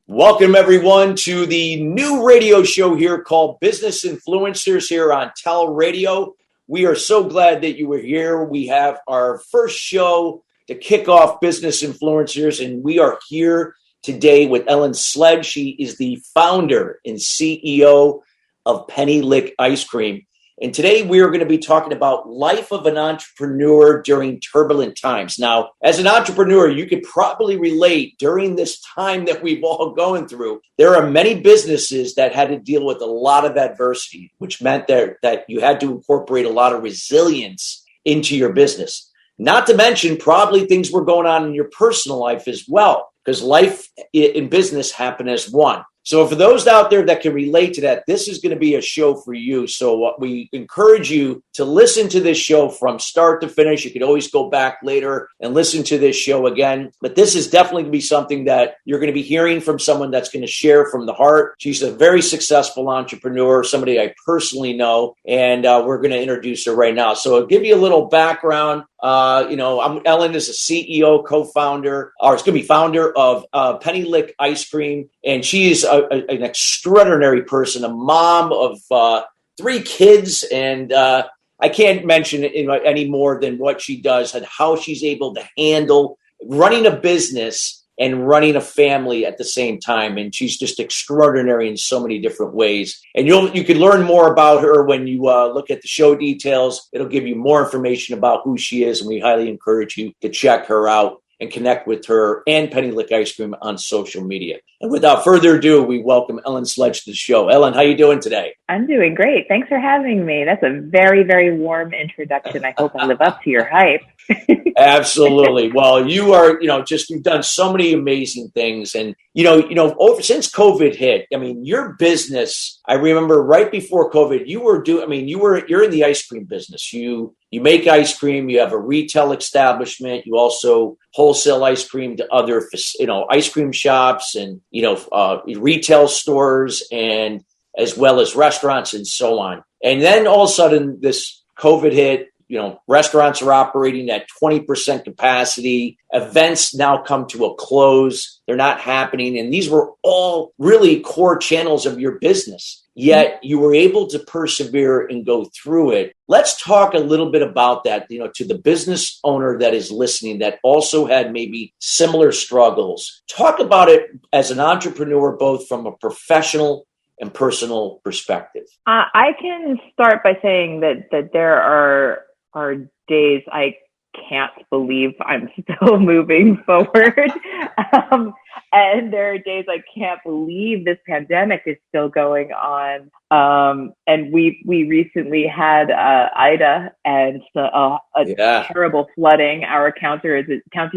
Welcome, everyone, to the new radio show here called Business Influencers here on TALRadio. We are so glad that you were here. We have our first show to kick off Business Influencers, and we are here today with Ellen Sledge. She is the founder and CEO of Penny Lick Ice Cream. And today we are going to be talking about life of an entrepreneur during turbulent times. Now, as an entrepreneur, you could probably relate during this time that we've all gone through. There are many businesses that had to deal with a lot of adversity, which meant that you had to incorporate a lot of resilience into your business. Not to mention, probably things were going on in your personal life as well, because life in business happen as one. So for those out there that can relate to that, this is going to be a show for you. So we encourage you to listen to this show from start to finish. You can always go back later and listen to this show again. But this is definitely going to be something that you're going to be hearing from someone that's going to share from the heart. She's a very successful entrepreneur, somebody I personally know, and we're going to introduce her right now. So I'll give you a little background. Ellen is a CEO, co-founder, founder of Penny Lick Ice Cream, and she is an extraordinary person, a mom of 3 kids, and I can't mention any more than what she does and how she's able to handle running a business and running a family at the same time. And she's just extraordinary in so many different ways. And you can learn more about her when you look at the show details. It'll give you more information about who she is. And we highly encourage you to check her out and connect with her and Penny Lick Ice Cream on social media. And without further ado, we welcome Ellen Sledge to the show. Ellen, how you doing today? I'm doing great. Thanks for having me. That's a very, very warm introduction. I hope I live up to your hype. Absolutely. Well, you are, you've done so many amazing things. And, since COVID hit, your business, I remember right before COVID, you're in the ice cream business. You make ice cream, you have a retail establishment, you also wholesale ice cream to other, ice cream shops and, retail stores and as well as restaurants and so on. And then all of a sudden this COVID hit. Restaurants are operating at 20% capacity. Events now come to a close. They're not happening. And these were all really core channels of your business. Yet you were able to persevere and go through it. Let's talk a little bit about that, to the business owner that is listening that also had maybe similar struggles. Talk about it as an entrepreneur, both from a professional and personal perspective. I can start by saying that there are days I can't believe I'm still moving forward. And there are days I can't believe this pandemic is still going on. And we recently had Ida and terrible flooding. Our county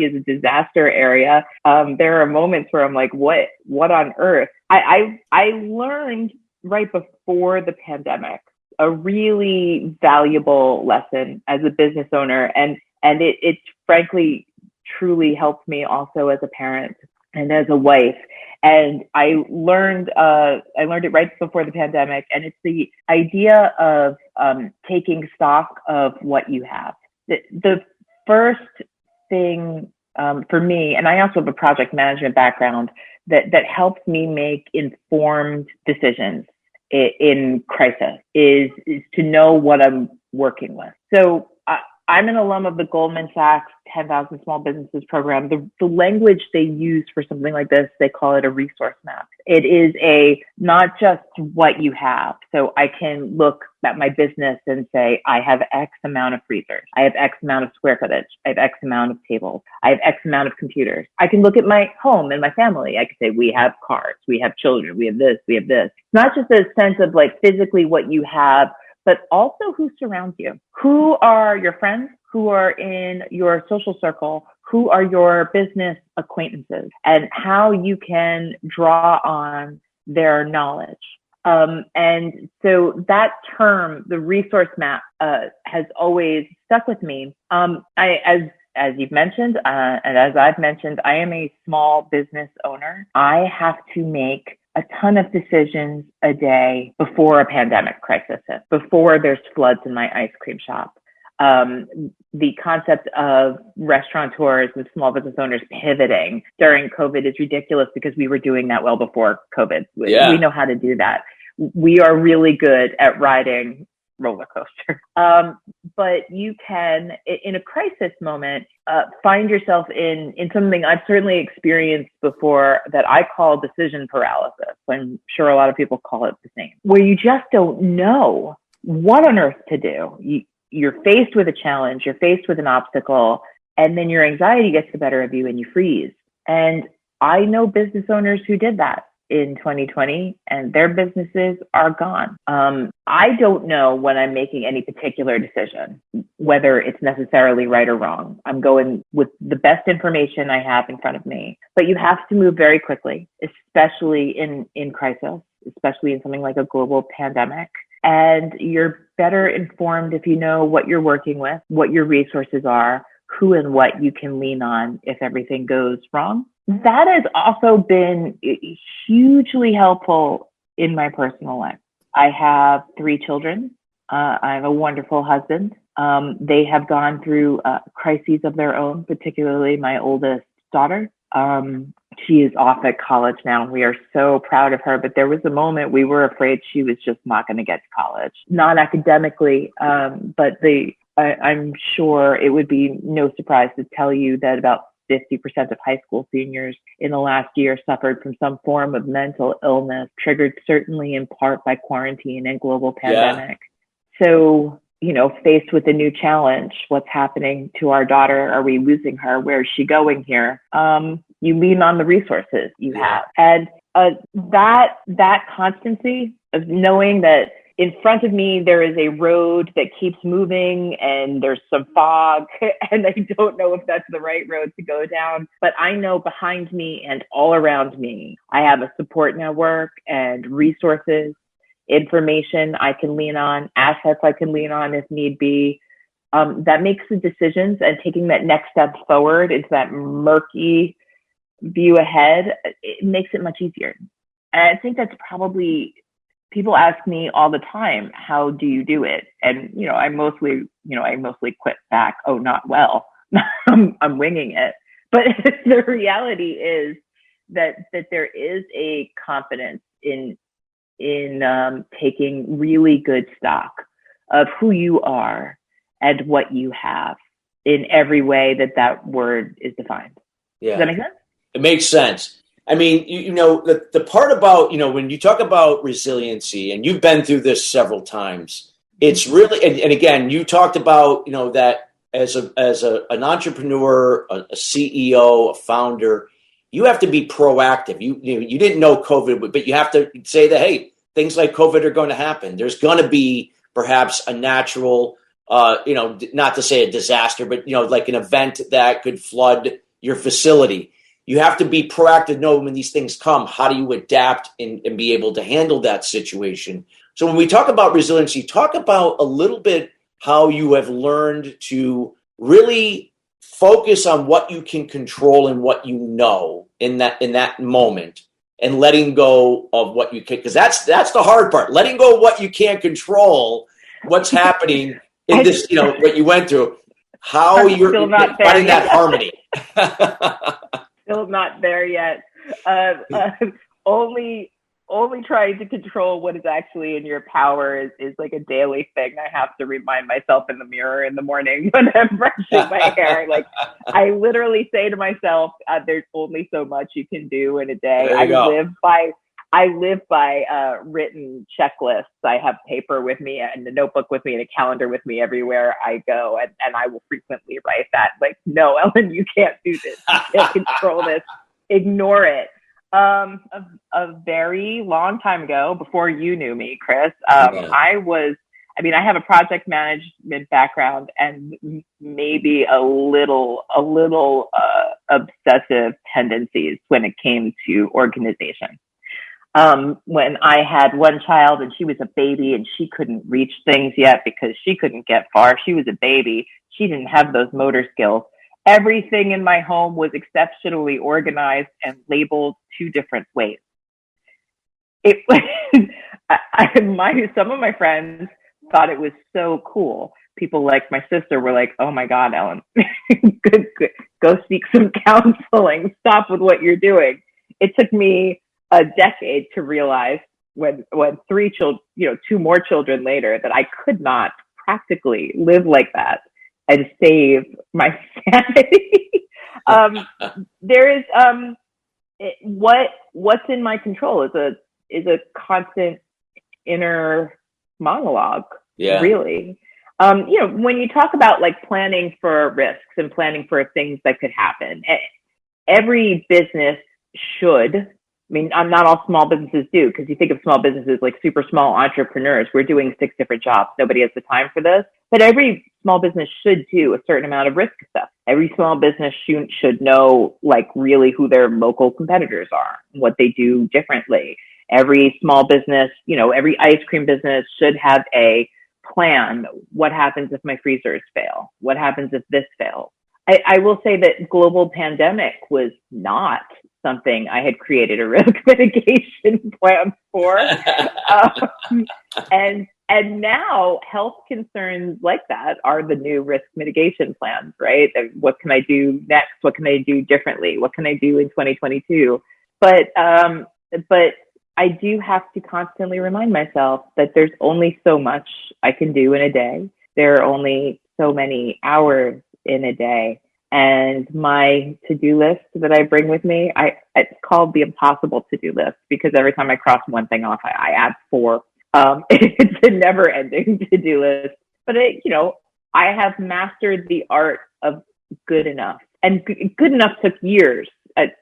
is a disaster area. There are moments where I'm like, what on earth? I learned right before the pandemic a really valuable lesson as a business owner. And it frankly truly helped me also as a parent and as a wife. And I learned it right before the pandemic. And it's the idea of taking stock of what you have. The first thing for me, and I also have a project management background that helps me make informed decisions in crisis is to know what I'm working with. So I'm an alum of the Goldman Sachs 10,000 Small Businesses program. The language they use for something like this, they call it a resource map. It is not just what you have. So I can look at my business and say, I have X amount of freezers. I have X amount of square footage. I have X amount of tables. I have X amount of computers. I can look at my home and my family. I can say, we have cars, we have children, we have this, we have this. It's not just a sense of physically what you have, but also who surrounds you. Who are your friends? Who are in your social circle? Who are your business acquaintances? And how you can draw on their knowledge. And so that term, the resource map, has always stuck with me. As you've mentioned, and as I've mentioned, I am a small business owner. I have to make a ton of decisions a day before a pandemic crisis hits, before there's floods in my ice cream shop. The concept of restaurateurs and small business owners pivoting during COVID is ridiculous because we were doing that well before COVID. Yeah. We know how to do that. We are really good at riding roller coaster. But you can, in a crisis moment, find yourself in something I've certainly experienced before that I call decision paralysis. I'm sure a lot of people call it the same, where you just don't know what on earth to do. You're faced with a challenge, you're faced with an obstacle, and then your anxiety gets the better of you and you freeze. And I know business owners who did that in 2020 and their businesses are gone. I don't know when I'm making any particular decision, whether it's necessarily right or wrong. I'm going with the best information I have in front of me, but you have to move very quickly, especially in crisis, especially in something like a global pandemic. And you're better informed if you know what you're working with, what your resources are, who and what you can lean on if everything goes wrong. That has also been hugely helpful in my personal life. I have 3 children. I have a wonderful husband. They have gone through crises of their own, particularly my oldest daughter. She is off at college now. We are so proud of her, but there was a moment we were afraid she was just not going to get to college. Not academically, but I'm sure it would be no surprise to tell you that about 50% of high school seniors in the last year suffered from some form of mental illness, triggered certainly in part by quarantine and global pandemic. Yeah. So, faced with a new challenge, what's happening to our daughter? Are we losing her? Where is she going here? You lean on the resources you have. And that constancy of knowing that in front of me, there is a road that keeps moving and there's some fog and I don't know if that's the right road to go down, but I know behind me and all around me, I have a support network and resources, information I can lean on, assets I can lean on if need be. That makes the decisions and taking that next step forward into that murky view ahead, it makes it much easier. And I think that's probably, people ask me all the time, how do you do it? And, I mostly quit back, oh, not well. I'm winging it. But the reality is that there is a confidence in taking really good stock of who you are and what you have in every way that word is defined. Yeah. Does that make sense? It makes sense. I mean, the part about, when you talk about resiliency, and you've been through this several times, it's really, and again, you talked about, that as an entrepreneur, a CEO, a founder, you have to be proactive. You didn't know COVID, but you have to say that, hey, things like COVID are going to happen. There's going to be perhaps a natural, not to say a disaster, but, like an event that could flood your facility. You have to be proactive, know when these things come, how do you adapt and be able to handle that situation? So when we talk about resiliency, talk about a little bit how you have learned to really focus on what you can control and what you know in that moment, and letting go of what you can, because that's the hard part. Letting go of what you can't control, what's happening in this, what you went through, how you're finding that harmony. Still not there yet. Only trying to control what is actually in your power is like a daily thing. I have to remind myself in the mirror in the morning when I'm brushing my hair. Like, I literally say to myself, "There's only so much you can do in a day." I live by written checklists. I have paper with me and a notebook with me and a calendar with me everywhere I go. And I will frequently write that, like, no, Ellen, you can't do this. You can't control this. Ignore it. A very long time ago, before you knew me, Chris, I have a project management background and maybe a little obsessive tendencies when it came to organization. When I had one child and she was a baby and she couldn't reach things yet because she couldn't get far. She was a baby. She didn't have those motor skills. Everything in my home was exceptionally organized and labeled 2 different ways. Some of my friends thought it was so cool people like my sister were like, oh my God, Ellen, good, go seek some counseling. Stop with what you're doing. It took me a decade to realize when three children, two more children later, that I could not practically live like that and save my sanity. There is, what's in my control is a constant inner monologue. Yeah. Really. When you talk about like planning for risks and planning for things that could happen, every business should. I mean, not all small businesses do, because you think of small businesses like super small entrepreneurs. We're doing 6 different jobs. Nobody has the time for this. But every small business should do a certain amount of risk stuff. Every small business should know like really who their local competitors are, what they do differently. Every small business, every ice cream business should have a plan. What happens if my freezers fail? What happens if this fails? I will say that global pandemic was not something I had created a risk mitigation plan for. And now health concerns like that are the new risk mitigation plans, right? What can I do next? What can I do differently? What can I do in 2022? But I do have to constantly remind myself that there's only so much I can do in a day. There are only so many hours in a day. And my to-do list that I bring with me, it's called the impossible to-do list, because every time I cross one thing off, I add 4. It's a never-ending to-do list. But I have mastered the art of good enough. And good enough took years.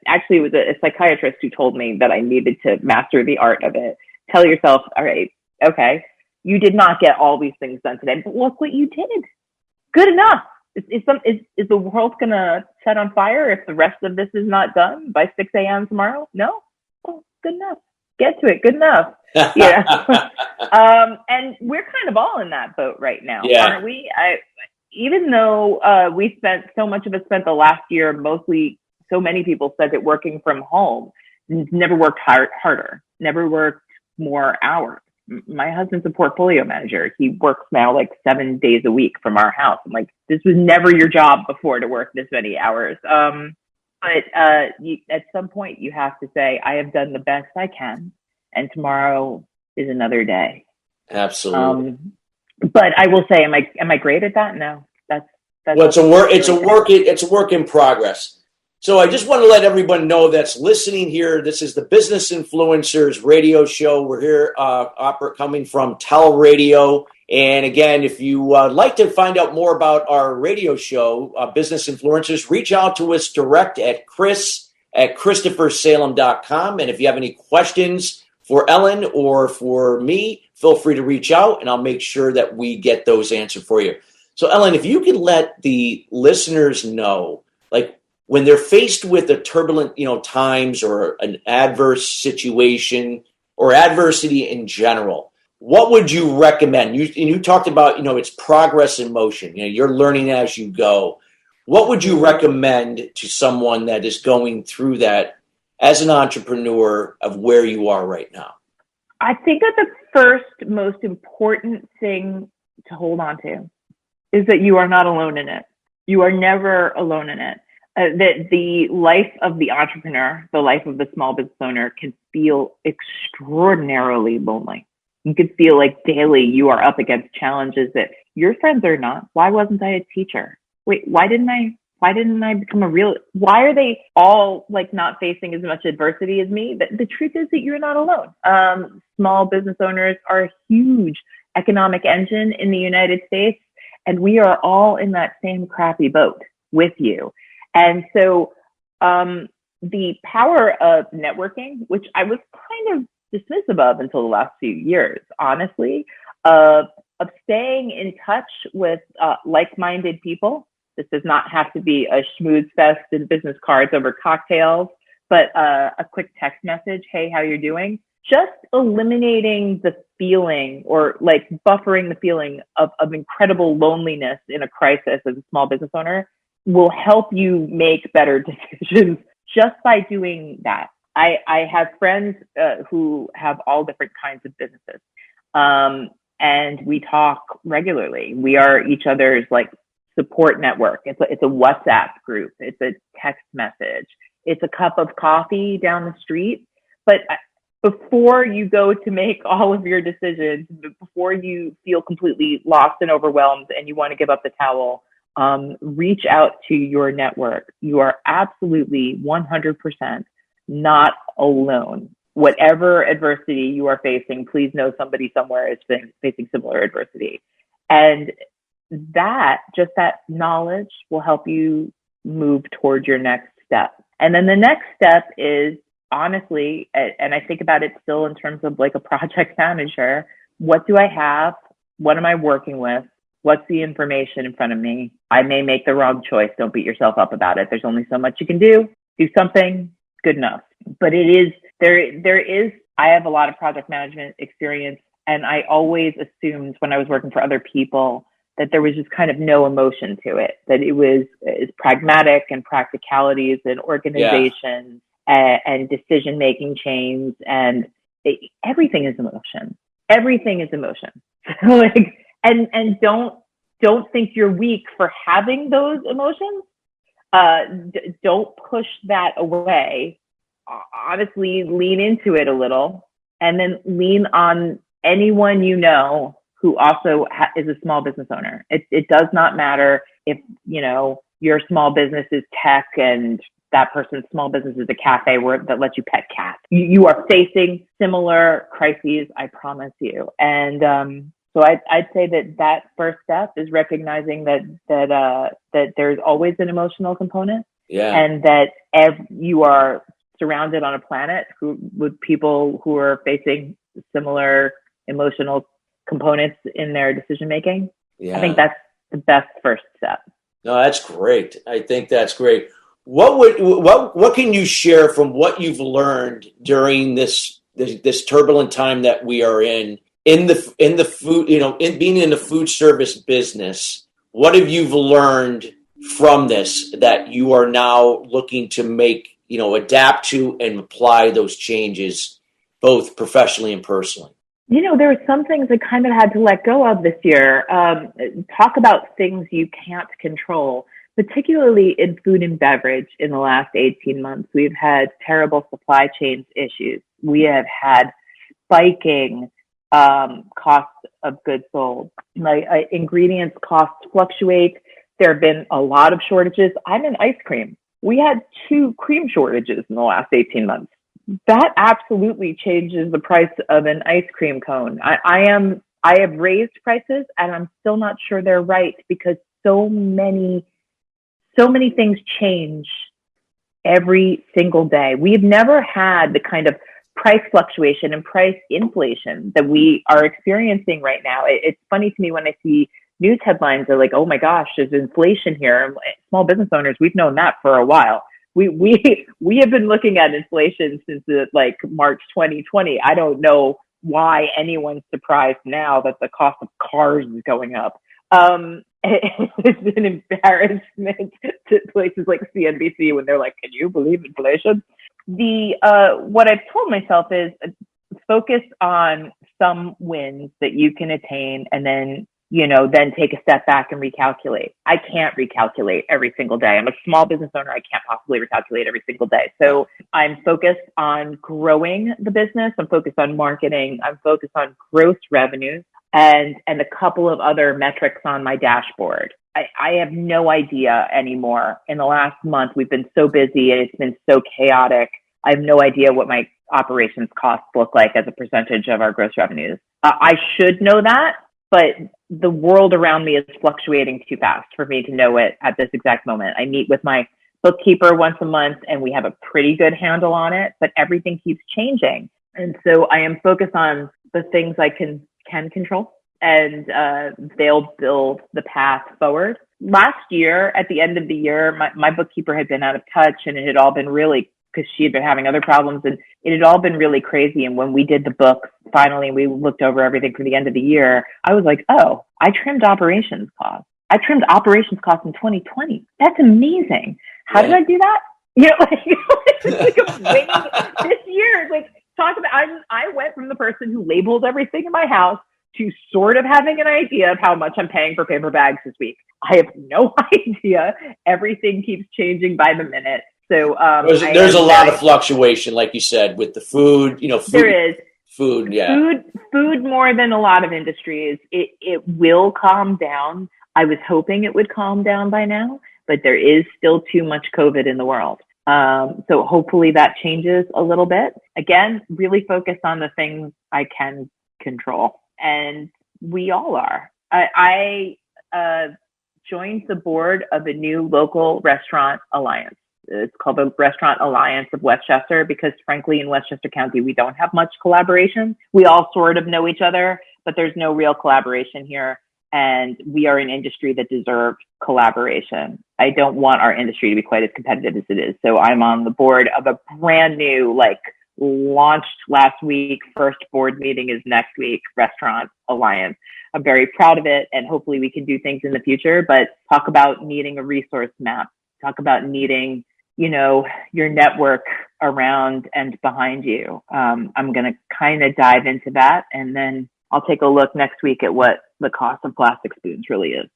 Actually, it was a psychiatrist who told me that I needed to master the art of it. Tell yourself, all right, okay, you did not get all these things done today, but look what you did. Good enough. Is the world going to set on fire if the rest of this is not done by 6 a.m. tomorrow? No? Oh, good enough. Get to it. Good enough. And we're kind of all in that boat right now, aren't we? Even though we spent the last year, mostly so many people said that working from home, never worked harder, never worked more hours. My husband's a portfolio manager. He works now like 7 days a week from our house. I'm like, this was never your job before to work this many hours. But at some point you have to say, I have done the best I can, and tomorrow is another day. Absolutely. But I will say, am I great at that? No, that's well, it's a work in progress. So I just want to let everyone know that's listening here. This is the Business Influencers radio show. We're here coming from TALRadio. And again, if you like to find out more about our radio show, Business Influencers, reach out to us direct at Chris@ChristopherSalem.com. And if you have any questions for Ellen or for me, feel free to reach out, and I'll make sure that we get those answered for you. So Ellen, if you could let the listeners know, like, when they're faced with a turbulent, times or an adverse situation or adversity in general, what would you recommend? You talked about, it's progress in motion. You're learning as you go. What would you recommend to someone that is going through that as an entrepreneur of where you are right now? I think that the first most important thing to hold on to is that you are not alone in it. You are never alone in it. That the life of the entrepreneur, the life of the small business owner, can feel extraordinarily lonely. You could feel like daily you are up against challenges that your friends are not. Why wasn't I a teacher? Wait, why didn't I become why are they all like not facing as much adversity as me? The truth is that you're not alone. Small business owners are a huge economic engine in the United States, and we are all in that same crappy boat with you. And so the power of networking, which I was kind of dismissive of until the last few years, honestly, of staying in touch with like-minded people. This does not have to be a schmooze fest and business cards over cocktails, but a quick text message, hey, how you're doing? Just eliminating the feeling or like buffering the feeling of incredible loneliness in a crisis as a small business owner will help you make better decisions just by doing that. I have friends who have all different kinds of businesses. and we talk regularly. We are each other's like support network. It's a WhatsApp group. It's a text message. It's a cup of coffee down the street. But before you go to make all of your decisions, before you feel completely lost and overwhelmed and you want to give up the towel, reach out to your network. You are absolutely 100% not alone. Whatever adversity you are facing, please know somebody somewhere is facing similar adversity. And that knowledge will help you move towards your next step. And then the next step is, honestly, and I think about it still in terms of like a project manager, what do I have? What am I working with? What's the information in front of me? I may make the wrong choice. Don't beat yourself up about it. There's only so much you can do. Do something, good enough. But I have a lot of project management experience, and I always assumed when I was working for other people that there was just kind of no emotion to it, that it's pragmatic and practicalities and organizations and decision-making chains, and everything is emotion. Everything is emotion. And don't think you're weak for having those emotions. Don't push that away. Honestly, lean into it a little, and then lean on anyone you know who also is a small business owner. It does not matter if, your small business is tech and that person's small business is a cafe that lets you pet cats. You are facing similar crises, I promise you. And so I'd say that first step is recognizing that there's always an emotional component, and that you are surrounded on a planet with people who are facing similar emotional components in their decision making. I think that's the best first step. No, that's great. I think that's great. What can you share from what you've learned during this turbulent time that we are in the food, in being in the food service business? What have you learned from this that you are now looking to make, adapt to and apply those changes, both professionally and personally? There were some things I kind of had to let go of this year. Talk about things you can't control, particularly in food and beverage. In the last 18 months, we've had terrible supply chain issues. We have had spiking costs of goods sold. Ingredients costs fluctuate. There have been a lot of shortages. I'm in ice cream. We had 2 cream shortages in the last 18 months. That absolutely changes the price of an ice cream cone. I have raised prices, and I'm still not sure they're right, because so many things change every single day. We've never had the kind of price fluctuation and price inflation that we are experiencing right now. It's funny to me when I see news headlines, they're like, oh my gosh, there's inflation here. Small business owners, we've known that for a while. We have been looking at inflation since March 2020. I don't know why anyone's surprised now that the cost of cars is going up. It's an embarrassment to places like CNBC when they're like, can you believe inflation? What I've told myself is focus on some wins that you can attain, and then take a step back and recalculate. I can't recalculate every single day. I'm a small business owner. I can't possibly recalculate every single day. So I'm focused on growing the business. I'm focused on marketing. I'm focused on gross revenues and a couple of other metrics on my dashboard. I have no idea anymore. In the last month, we've been so busy and it's been so chaotic. I have no idea what my operations costs look like as a percentage of our gross revenues. I should know that, but the world around me is fluctuating too fast for me to know it at this exact moment. I meet with my bookkeeper once a month and we have a pretty good handle on it, but everything keeps changing. And so I am focused on the things I can control, and they'll build the path forward. Last year, at the end of the year, my bookkeeper had been out of touch, and it had all been really, because she had been having other problems, and it had all been really crazy. And when we did the book, finally, we looked over everything for the end of the year. I was like, oh, I trimmed operations costs. I trimmed operations costs in 2020. That's amazing. How did I do that? It's like a wing this year. Talk about, I went from the person who labeled everything in my house to sort of having an idea of how much I'm paying for paper bags this week. I have no idea. Everything keeps changing by the minute. So there's a lot of fluctuation, like you said, with the food. There is food. Yeah, food more than a lot of industries. It will calm down. I was hoping it would calm down by now, but there is still too much COVID in the world. So hopefully that changes a little bit. Again, really focus on the things I can control, and we all are. I joined the board of a new local restaurant alliance. It's called the Restaurant Alliance of Westchester because, frankly, in Westchester County, we don't have much collaboration. We all sort of know each other, but there's no real collaboration here. And we are an industry that deserves collaboration. I don't want our industry to be quite as competitive as it is. So I'm on the board of a brand new, launched last week, first board meeting is next week, Restaurant Alliance. I'm very proud of it, and hopefully we can do things in the future, but talk about needing a resource map. Talk about needing, your network around and behind you. I'm going to kind of dive into that, and then I'll take a look next week at what the cost of plastic spoons really is.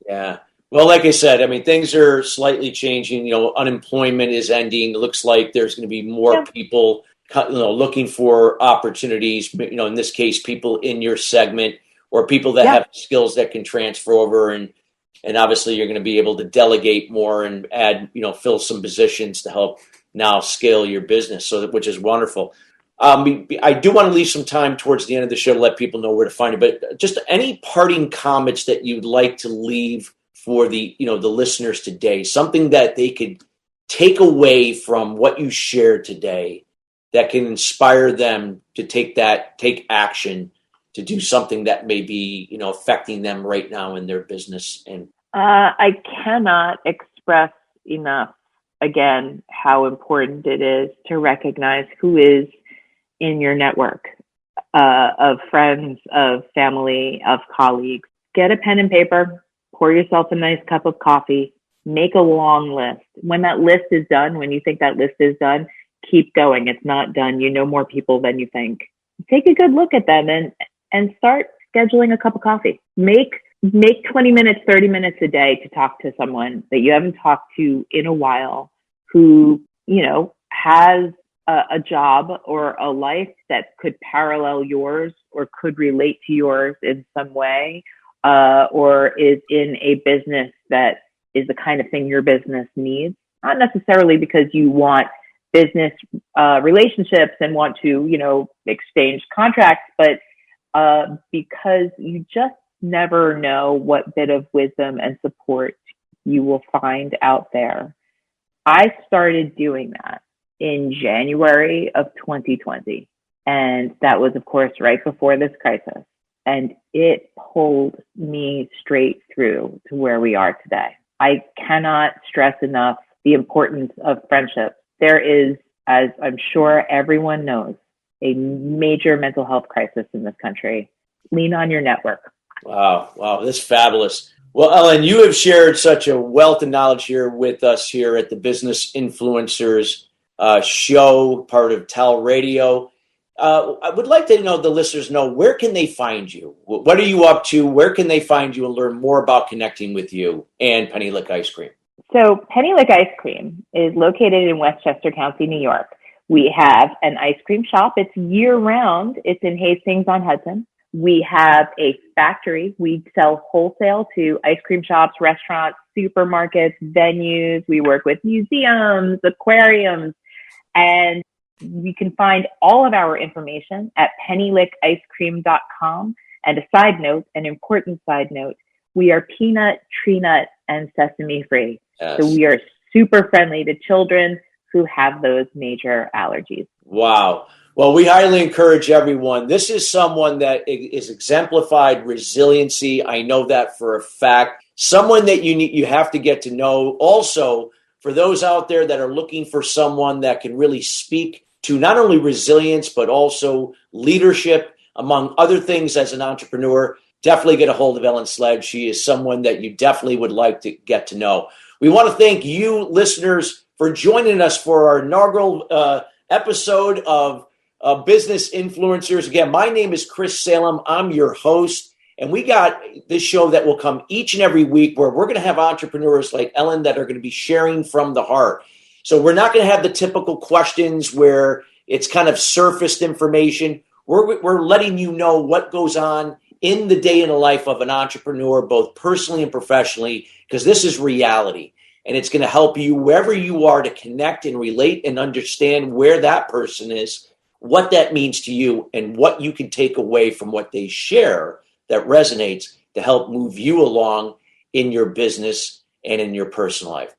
Yeah. Well, like I said, things are slightly changing. Unemployment is ending. It looks like there's going to be more people, looking for opportunities. In this case, people in your segment or people that have skills that can transfer over, and obviously you're going to be able to delegate more and add, fill some positions to help now scale your business. Which is wonderful. I do want to leave some time towards the end of the show to let people know where to find it, but just any parting comments that you'd like to leave for the listeners today, something that they could take away from what you shared today that can inspire them to take action to do something that may be, affecting them right now in their business. And I cannot express enough, again, how important it is to recognize who is in your network of friends, of family, of colleagues. Get a pen and paper, pour yourself a nice cup of coffee, make a long list. When that list is done, when you think that list is done, keep going. It's not done. You know more people than you think. Take a good look at them and start scheduling a cup of coffee. Make 20 minutes, 30 minutes a day to talk to someone that you haven't talked to in a while who, has a job or a life that could parallel yours or could relate to yours in some way, or is in a business that is the kind of thing your business needs. Not necessarily because you want business relationships and want to, exchange contracts, but because you just never know what bit of wisdom and support you will find out there. I started doing that in January of 2020. And that was, of course, right before this crisis. And it pulled me straight through to where we are today. I cannot stress enough the importance of friendship. There is, as I'm sure everyone knows, a major mental health crisis in this country. Lean on your network. Wow. That's fabulous. Well, Ellen, you have shared such a wealth of knowledge here with us here at the Business Influencers show, part of TALRadio. I would like to the listeners know, where can they find you? What are you up to? Where can they find you and learn more about connecting with you and Penny Lick Ice Cream? So Penny Lick Ice Cream is located in Westchester County, New York. We have an ice cream shop. It's year-round. It's in Hastings on Hudson. We have a factory. We sell wholesale to ice cream shops, restaurants, supermarkets, venues. We work with museums, aquariums, and you can find all of our information at pennylickicecream.com. And a side note, an important side note, we are peanut, tree nut, and sesame free. Yes. So we are super friendly to children who have those major allergies. Wow. Well, we highly encourage everyone. This is someone that is exemplified resiliency. I know that for a fact. Someone that you have to get to know. Also, for those out there that are looking for someone that can really speak to not only resilience, but also leadership, among other things as an entrepreneur, definitely get a hold of Ellen Sledge. She is someone that you definitely would like to get to know. We want to thank you, listeners, for joining us for our inaugural episode of business influencers. Again, my name is Chris Salem. I'm your host. And we got this show that will come each and every week where we're going to have entrepreneurs like Ellen that are going to be sharing from the heart. So we're not going to have the typical questions where it's kind of surfaced information. We're letting you know what goes on in the day in the life of an entrepreneur, both personally and professionally, because this is reality. And it's going to help you wherever you are to connect and relate and understand where that person is, what that means to you, and what you can take away from what they share that resonates to help move you along in your business and in your personal life.